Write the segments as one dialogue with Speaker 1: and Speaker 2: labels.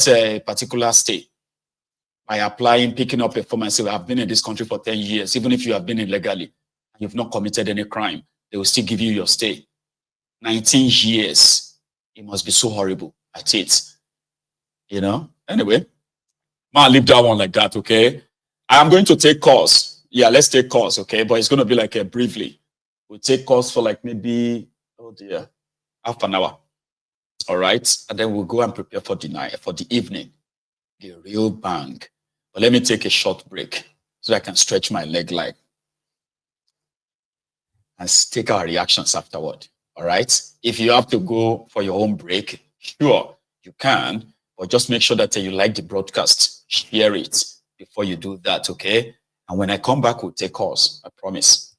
Speaker 1: a particular stay by applying, picking up a form and say, I've been in this country for 10 years, even if you have been illegally, and you've not committed any crime, they will still give you your stay. 19 years. It must be so horrible at it. You know? Anyway, I'll leave that one like that, okay? I'm going to take calls. Yeah, let's take calls, okay? But it's going to be like a briefly. We'll take calls for like maybe, oh dear, half an hour. All right? And then we'll go and prepare for the night, for the evening. The real bang. But let me take a short break so that I can stretch my leg like and take our reactions afterward. All right? If you have to go for your own break, sure, you can. But just make sure that you like the broadcast. Share it before you do that, okay? And when I come back, we'll take calls. I promise.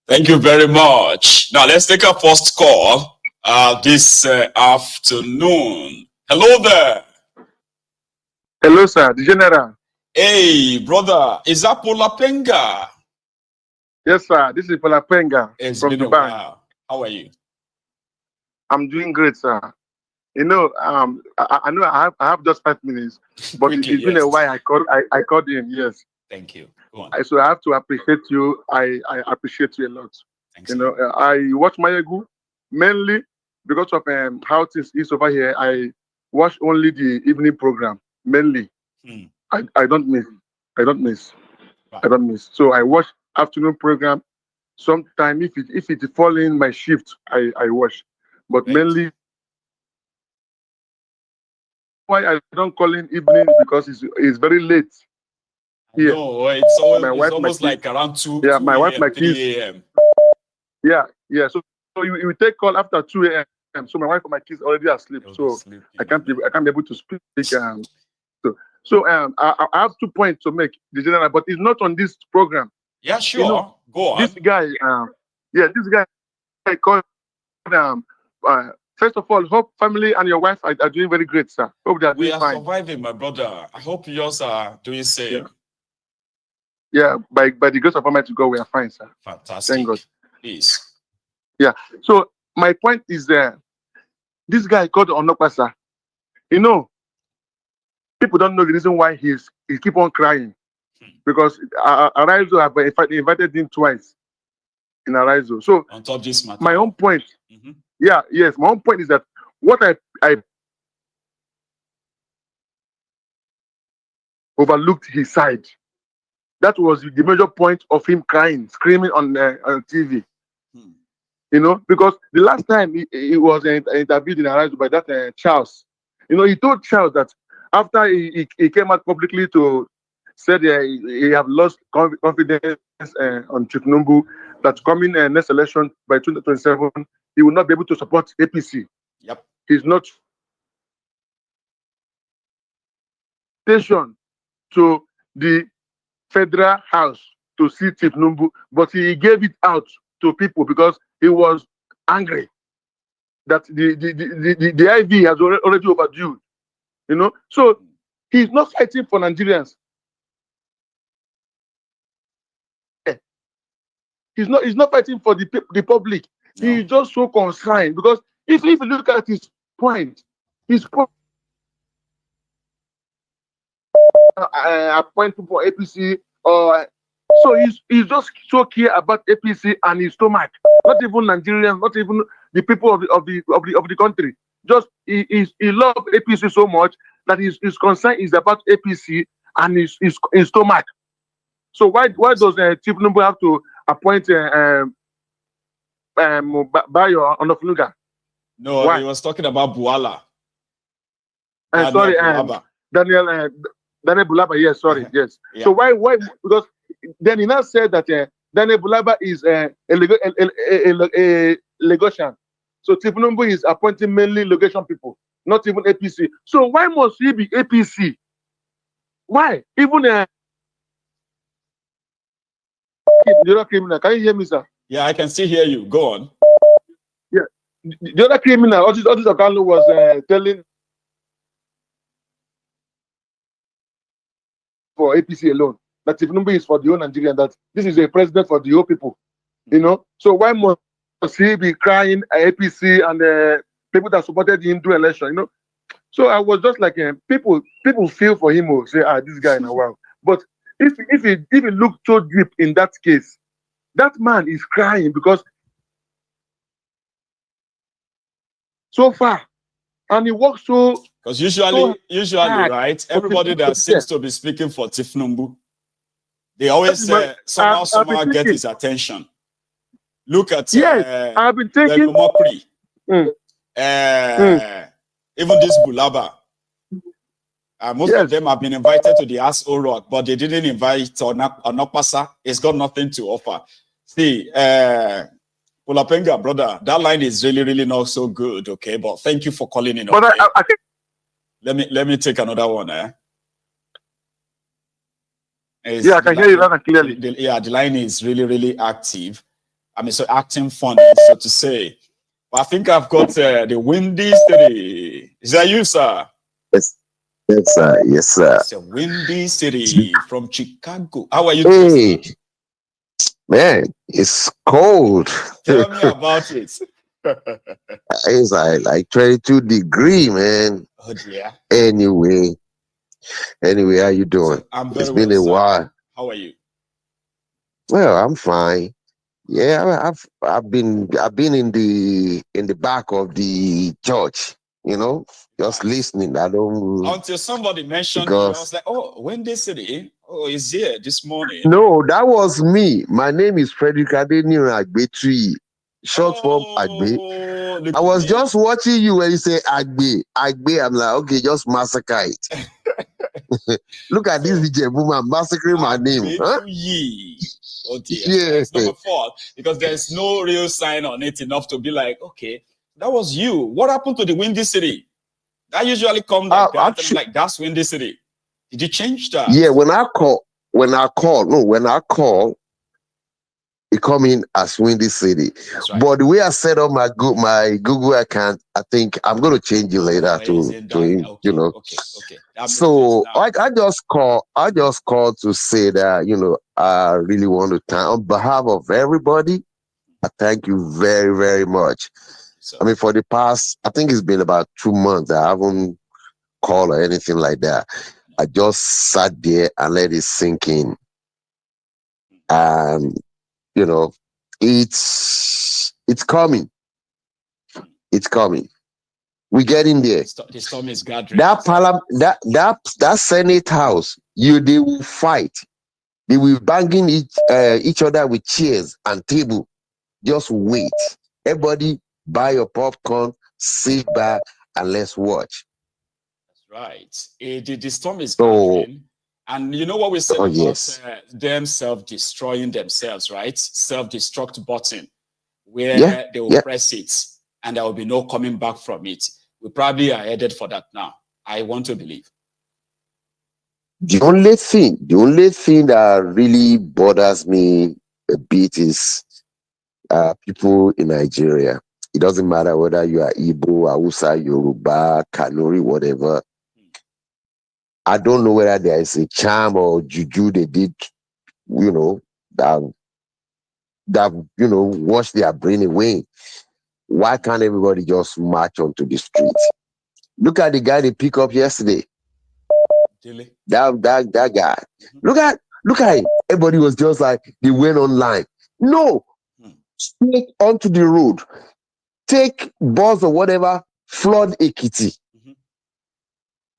Speaker 1: Thank you very much. Now let's take our first call this afternoon. Hello there.
Speaker 2: Hello, sir. The general.
Speaker 1: Hey, brother. Is that Polapenga?
Speaker 2: Yes, sir. This is Polapenga from
Speaker 1: Dubai. While. How are you?
Speaker 2: I'm doing great, sir. You know, I know I have just 5 minutes, but
Speaker 1: Quickly,
Speaker 2: it's been a while. I called in. Yes.
Speaker 1: Thank you. Go on.
Speaker 2: So I have to appreciate you. I appreciate you a lot.
Speaker 1: Thanks.
Speaker 2: You know, I watch Mayegu mainly because of how things is over here. I watch only the evening program mainly. I don't miss. I don't miss. Right. I don't miss. So I watch afternoon program. Sometime if it fall in my shift, I watch. But mainly why I don't call in evening because it's very late.
Speaker 1: Yeah. No, it's almost like around 2
Speaker 2: yeah, my wife, my
Speaker 1: 3 a.m.
Speaker 2: Yeah. So you take call after 2 a.m. So my wife and my kids already asleep. So I can't be able to speak. So I have 2 points to make, the general, but it's not on this program.
Speaker 1: Yeah, sure. You know, go on.
Speaker 2: This guy, this guy I called first of all, hope family and your wife are doing very great, sir. Hope they are doing fine.
Speaker 1: We are surviving, my brother. I hope yours are doing same.
Speaker 2: Yeah, by the grace of Almighty God, we are fine, sir.
Speaker 1: Fantastic.
Speaker 2: Thank God.
Speaker 1: Please.
Speaker 2: Yeah. So my point is this guy called Onokpasa. You know, people don't know the reason why he keep on crying. Because Araizo have invited him twice in Araizo. So
Speaker 1: on top of this matter.
Speaker 2: My own point. My own point is that what I overlooked his side. That was the major point of him crying, screaming on TV. You know, because the last time he was interviewed in Araizo by that Charles, you know, he told Charles that after he came out publicly to said he have lost confidence on Chifnumbu that coming next election by 2027, he will not be able to support APC.
Speaker 1: Yep.
Speaker 2: He's not station to the federal house to see Chifnumbu, but he gave it out to people because he was angry that the IV has already overdue. You know, so he's not fighting for Nigerians. He's not fighting for the public. No. He's just so concerned because if you look at his point appoint people for APC, so he's just so care about APC and his stomach. Not even Nigerians, not even the people of the country. Just he loves APC so much that his concern is about APC and his stomach. So why does Chief Numbu have to appoint Bayo Onofunuga?
Speaker 1: No, why? He was talking about Buala.
Speaker 2: Sorry, Daniel Bulaba. Yes, sorry, yes. Yeah. So why? Because then he now said that Daniel Bulaba is a Lagosian. So Chief Numbu is appointing mainly Lagosian people, not even APC. So why must he be APC? Why? Even the other criminal. Can you hear me, sir?
Speaker 1: Yeah, I can still hear you. Go on.
Speaker 2: Yeah, the other criminal, Otis Okalo, was telling for APC alone that if Numbi is for the whole Nigerian, that this is a president for the whole people. You know, so why must he be crying APC and people that supported him through election? You know, so I was just like people feel for him or say, this guy in a while. But if he look so deep in that case, that man is crying because so far, and he works so.
Speaker 1: Because usually, right, everybody that seems to be speaking for Chief Numbu, they always somehow get his attention. Look at
Speaker 2: I've been thinking
Speaker 1: Mokri. Even this Bulaba. Most of them have been invited to the Aso Rock, but they didn't invite Onokpasa. It's got nothing to offer. See, Pulapenga, brother, that line is really, really not so good, okay? But thank you for calling in.
Speaker 2: But
Speaker 1: okay?
Speaker 2: I think
Speaker 1: let me take another one.
Speaker 2: I can hear you loud and clearly.
Speaker 1: The line is really, really active. I mean, so acting funny, so to say. But I think I've got the Windy City. Is that you, sir?
Speaker 3: Yes. Yes, sir. Yes, sir.
Speaker 1: It's a Windy City from Chicago. How are you
Speaker 3: doing, sir? Man, it's cold.
Speaker 1: Tell me about it.
Speaker 3: It's like 22 degrees, man.
Speaker 1: Oh, dear.
Speaker 3: Anyway, how you doing?
Speaker 1: So I'm very
Speaker 3: It's been a while.
Speaker 1: How are you?
Speaker 3: Well, I'm fine. Yeah, I've been in the back of the church, you know, just listening. I don't
Speaker 1: until somebody mentioned you. I was like, oh, Windy City. Oh, he's here this morning.
Speaker 3: No, that was me. My name is Frederick Adeniran Agbe, short form Agbe. I was just watching you when you say Agbe. I'm like, okay, just massacre it. Look at this DJ woman massacring my name. Huh?
Speaker 1: Oh dear.
Speaker 3: Yeah.
Speaker 1: It's not my fault because there's no real sign on it enough to be like, okay, that was you. What happened to the Windy City? That usually comes like that. Actually, like, that's Windy City. Did you change that?
Speaker 3: Yeah, when I call, it come in as Windy City.
Speaker 1: Right.
Speaker 3: But the way I set up my Google account, I think I'm going to change it later to him.
Speaker 1: Okay,
Speaker 3: you know.
Speaker 1: Okay.
Speaker 3: So I just call to say that, you know, I really want to thank on behalf of everybody. I thank you very, very much.
Speaker 1: So,
Speaker 3: I mean, for the past, I think it's been about 2 months that I haven't called or anything like that. I just sat there and let it sink in. And, you know, it's coming. It's coming. We're getting there.
Speaker 1: The storm is gathering.
Speaker 3: That Senate House, they will fight. They will banging each other with chairs and table. Just wait. Everybody buy your popcorn, sit back, and let's watch.
Speaker 1: That's right. The storm is gathering. And you know what we said
Speaker 3: Oh,
Speaker 1: about
Speaker 3: yes.
Speaker 1: them self-destroying themselves, right? Self-destruct button, where
Speaker 3: Yeah,
Speaker 1: they will
Speaker 3: yeah.
Speaker 1: press it and there will be no coming back from it. We probably are headed for that now. I want to believe.
Speaker 3: The only thing that really bothers me a bit is people in Nigeria. It doesn't matter whether you are Igbo, Hausa, Yoruba, Kanuri, whatever. I don't know whether there is a charm or juju they did, that wash their brain away. Why can't everybody just march onto the street? Look at the guy they pick up yesterday.
Speaker 1: Really?
Speaker 3: That guy. Look at him. Everybody was just like they went online. No, straight onto the road. Take bus or whatever, flood Ekiti.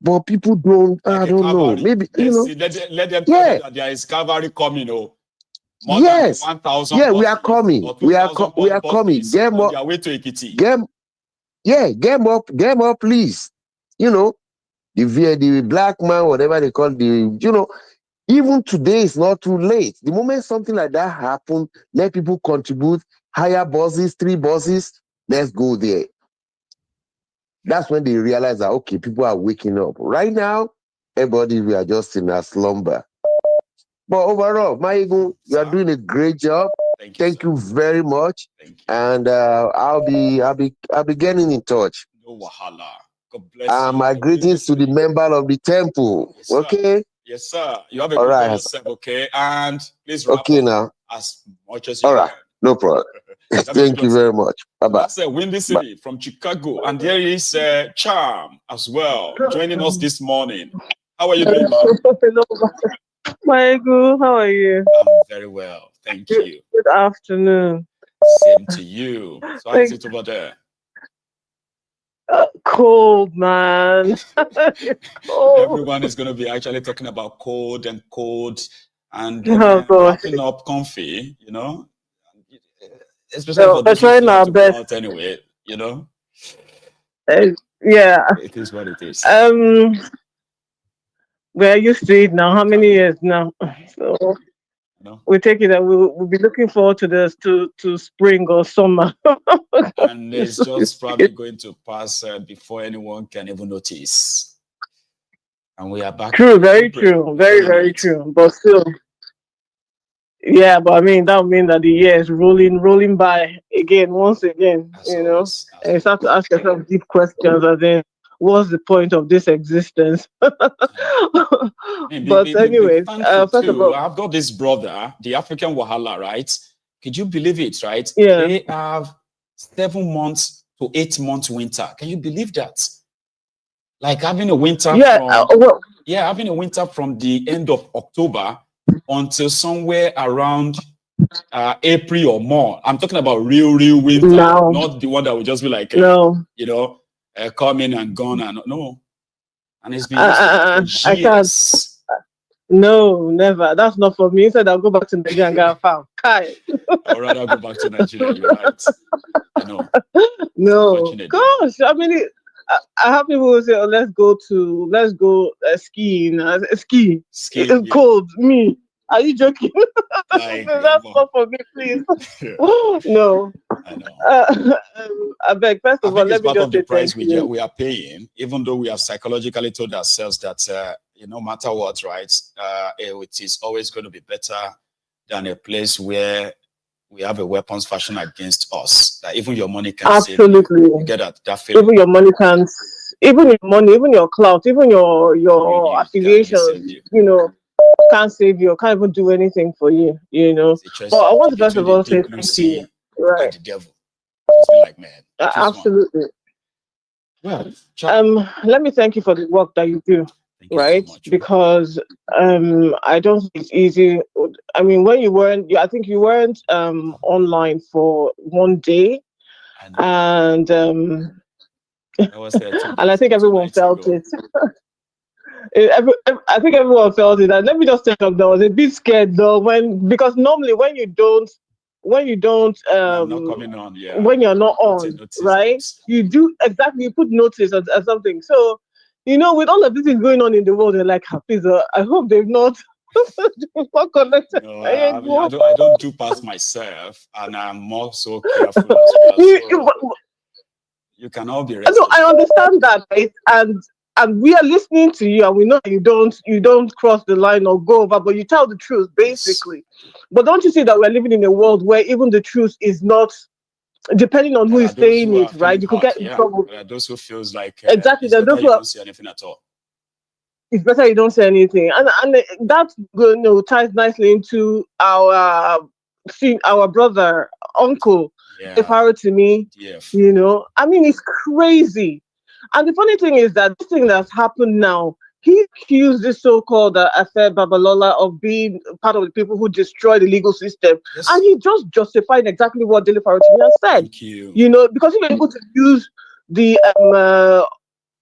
Speaker 3: But people don't.
Speaker 1: Like
Speaker 3: I don't know. Maybe
Speaker 1: let them tell you that there is cavalry coming. More
Speaker 3: yes.
Speaker 1: than 1,000.
Speaker 3: Yeah, we are coming. We are coming. Get
Speaker 1: on their way to Ekiti.
Speaker 3: Get more, please. The black man, whatever they call even today is not too late. The moment something like that happens, let people contribute, hire buses, 3 buses, let's go there. That's when they realize that, okay, people are waking up. Right now, everybody, we are just in a slumber. But overall, Maigun, you are doing a great job. Thank you very much.
Speaker 1: Thank you.
Speaker 3: And I'll be getting in touch.
Speaker 1: No wahala. God bless you.
Speaker 3: My greetings to the member of the temple.
Speaker 1: Yes,
Speaker 3: okay?
Speaker 1: Yes, sir. You have a good day yourself, okay? And please wrap up
Speaker 3: now.
Speaker 1: as much as you
Speaker 3: can.
Speaker 1: All
Speaker 3: right, no problem. Thank you very much. Bye-bye.
Speaker 1: That's a Windy City from Chicago. And there is Charm as well, joining us this morning. How are you doing, man?
Speaker 4: Maigu, how are you?
Speaker 1: I'm very well. Thank you.
Speaker 4: Good afternoon.
Speaker 1: Same to you. So how is it over there?
Speaker 4: Cold, man.
Speaker 1: Cold. Everyone is going to be actually talking about cold and wrapping up comfy, especially for those who are to go out anyway,
Speaker 4: yeah.
Speaker 1: It is what it is.
Speaker 4: We're used to it now. How many years now? So we take it that we'll be looking forward to this to spring or summer.
Speaker 1: And it's just probably going to pass before anyone can even notice. And we are back.
Speaker 4: True, very true. Very, very true. But still, yeah, but I mean, that would mean that the year is rolling by once again,
Speaker 1: always.
Speaker 4: And you start to ask yourself deep questions as in, what's the point of this existence? But anyway, first of all,
Speaker 1: I've got this brother, the African Wahala, right? Could you believe it, right?
Speaker 4: Yeah.
Speaker 1: They have 7 months to 8 months winter. Can you believe that? Like having a winter having a winter from the end of October until somewhere around April or more. I'm talking about real winter, not the one that will just be like, coming and gone and no. And it's been
Speaker 4: I can't. No, never. That's not for me. Instead, I'll go back to Nigeria and get found. I'd
Speaker 1: rather go back to Nigeria. You're right. I know.
Speaker 4: No, gosh. I mean, I have people who say, "Oh, let's go skiing." Ski. It's cold. Me. Are you joking? That's not for me, please. No.
Speaker 1: I know.
Speaker 4: I beg. First of all, let me just say
Speaker 1: price we are paying, even though we have psychologically told ourselves that no matter what, right, it is always going to be better than a place where we have a weapons fashioned against us. That even your money can
Speaker 4: absolutely
Speaker 1: save you. You get that feeling.
Speaker 4: Even your money can, even your money, even your clout, even your affiliations, can't save you, can't even do anything for you, But I want to first of all say thank you. Right.
Speaker 1: The devil. Just be like, man.
Speaker 4: Absolutely.
Speaker 1: Well,
Speaker 4: let me thank you for the work that you do. Right, so because I don't think it's easy. I mean, when I think you weren't online for one day, and and I think everyone felt it. I think everyone felt it. And let me just tell you, I was a bit scared though because normally when you don't
Speaker 1: not coming on,
Speaker 4: when you're not on, right? You do exactly, you put notice or something. So You know, with all of this things going on in the world, they're like, please, I hope they've not connected.
Speaker 1: No, I mean, I don't do past myself, and I'm more so careful as well. So you can all be rested.
Speaker 4: No, I understand that, right? And we are listening to you, and we know you don't cross the line or go over, but you tell the truth, basically. Yes. But don't you see that we're living in a world where even the truth is not, depending on who is saying it, right? You could get in trouble.
Speaker 1: There are those who feels like
Speaker 4: exactly.
Speaker 1: It's better you don't say anything at all.
Speaker 4: It's better you don't say anything, and that ties nicely into our brother, uncle, to me. You know, I mean, it's crazy. And the funny thing is that this thing that's happened now, he accused this so-called Affair Babalola of being part of the people who destroy the legal system. Yes. And he just justified exactly what Dele Farotimi has said.
Speaker 1: Thank you.
Speaker 4: You know, because he was able to use the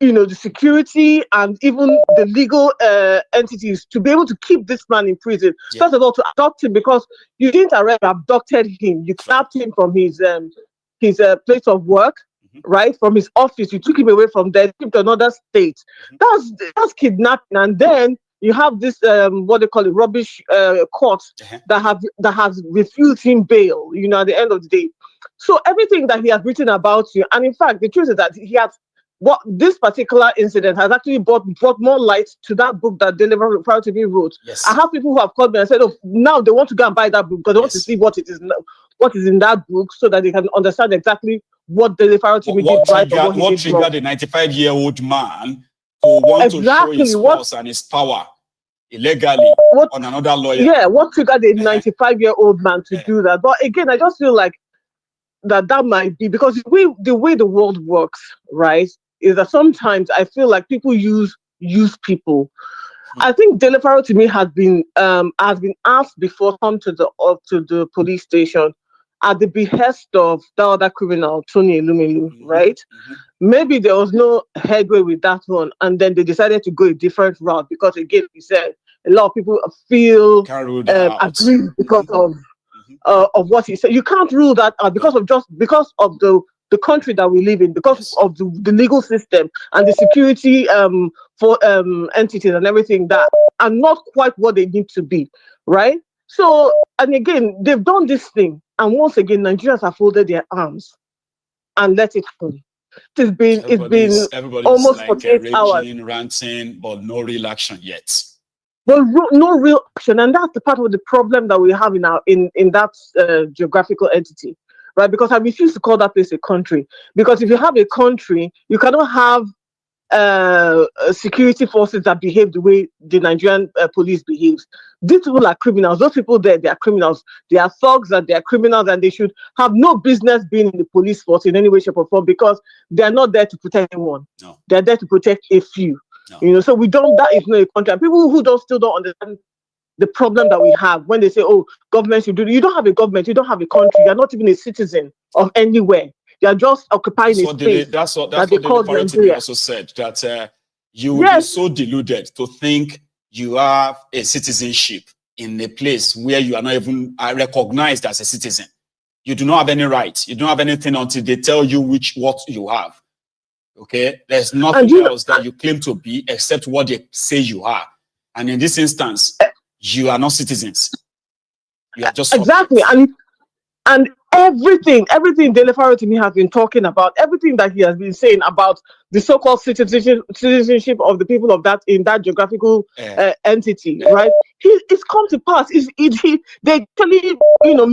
Speaker 4: the security and even the legal entities to be able to keep this man in prison. Yeah. First of all, to adopt him, because you didn't abducted him. You kidnapped him from his place of work. Right, from his office, you took him away from there, took him to another state. That's kidnapping. And then you have this what they call it, rubbish court that has refused him bail. You know, at the end of the day. So everything that he has written about you, and in fact, the truth is that he has this particular incident has actually brought more light to that book that Dele Farotimi wrote. Yes. I have people who have called me and said, "Oh, now they want to go and buy that book because they want to see what is in that book, so that they can understand exactly what Dele Farotimi did right or what
Speaker 1: triggered a 95-year-old man to want to show his force and his power illegally on another lawyer?
Speaker 4: Yeah, what triggered a 95-year-old man to do that? But again, I just feel like that might be because the way the world works, right, is that sometimes I feel like people use people. I think Dele Farotimi has been asked before come to the police station at the behest of the other criminal, Tony Elumelu, right? Mm-hmm. Maybe there was no headway with that one, and then they decided to go a different route because, again, he said a lot of people feel aggrieved because of what he said. You can't rule that out because of the country that we live in, because of the legal system and the security for entities and everything that are not quite what they need to be, right? So, and again, they've done this thing, and once again, Nigerians have folded their arms and let it happen. It's been almost
Speaker 1: like
Speaker 4: 48 hours,
Speaker 1: ranting, but no real action yet.
Speaker 4: Well, no real action, and that's the part of the problem that we have in that geographical entity, right? Because I refuse to call that place a country. Because if you have a country, you cannot have security forces that behave the way the Nigerian police behaves. These people are criminals. Those people there, they are criminals. They are thugs and they are criminals, and they should have no business being in the police force in any way, shape, or form, because they are not there to protect anyone. No. They are there to protect a few. No. You know, so that is not a country. And people who still don't understand the problem that we have when they say, "Oh, government should do." You don't have a government. You don't have a country. You're not even a citizen of anywhere. They are just occupying a space.
Speaker 1: That's what Dele Farotimi also said, that you will be so deluded to think you have a citizenship in a place where you are not even recognized as a citizen. You do not have any rights. You don't have anything until they tell you what you have. Okay, there's nothing else that you claim to be except what they say you are. And in this instance, you are not citizens. You are just
Speaker 4: exactly subjects. And everything Dele Farotimi has been talking about, everything that he has been saying about the so-called citizenship of the people of that in that geographical entity, right? It's come to pass. They actually,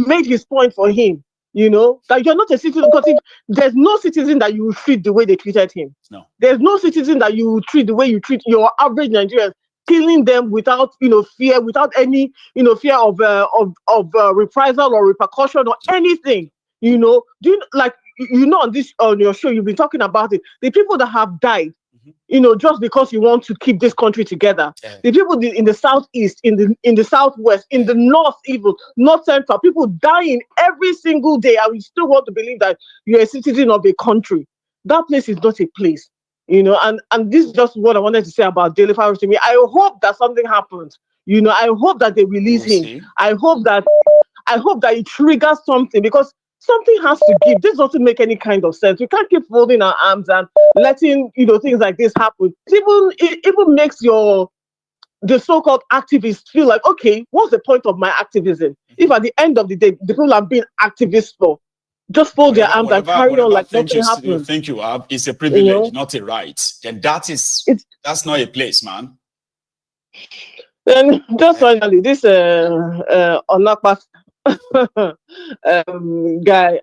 Speaker 4: made his point for him. That you're not a citizen, because there's no citizen that you will treat the way they treated him.
Speaker 1: No.
Speaker 4: There's no citizen that you will treat the way you treat your average Nigerians, killing them without, fear, without any, fear of reprisal or repercussion or anything. Do you on your show, you've been talking about it. The people that have died, just because you want to keep this country together. Yeah. The people in the southeast, in the southwest, in the north, even north central, people dying every single day, and we still want to believe that you're a citizen of a country. That place is not a place, and this is just what I wanted to say about Dele Farotimi. I hope that something happens. I hope that they release him. I hope that it triggers something, because Something has to give. This doesn't make any kind of sense. We can't keep folding our arms and letting things like this happen. It even makes the so-called activists feel like, okay, what's the point of my activism? If at the end of the day, the people I'm being activists for just fold their arms and carry on like nothing happened.
Speaker 1: Think you have is a privilege, not a right. Then that's not a place, man.
Speaker 4: Then just finally, this Onakpa guy.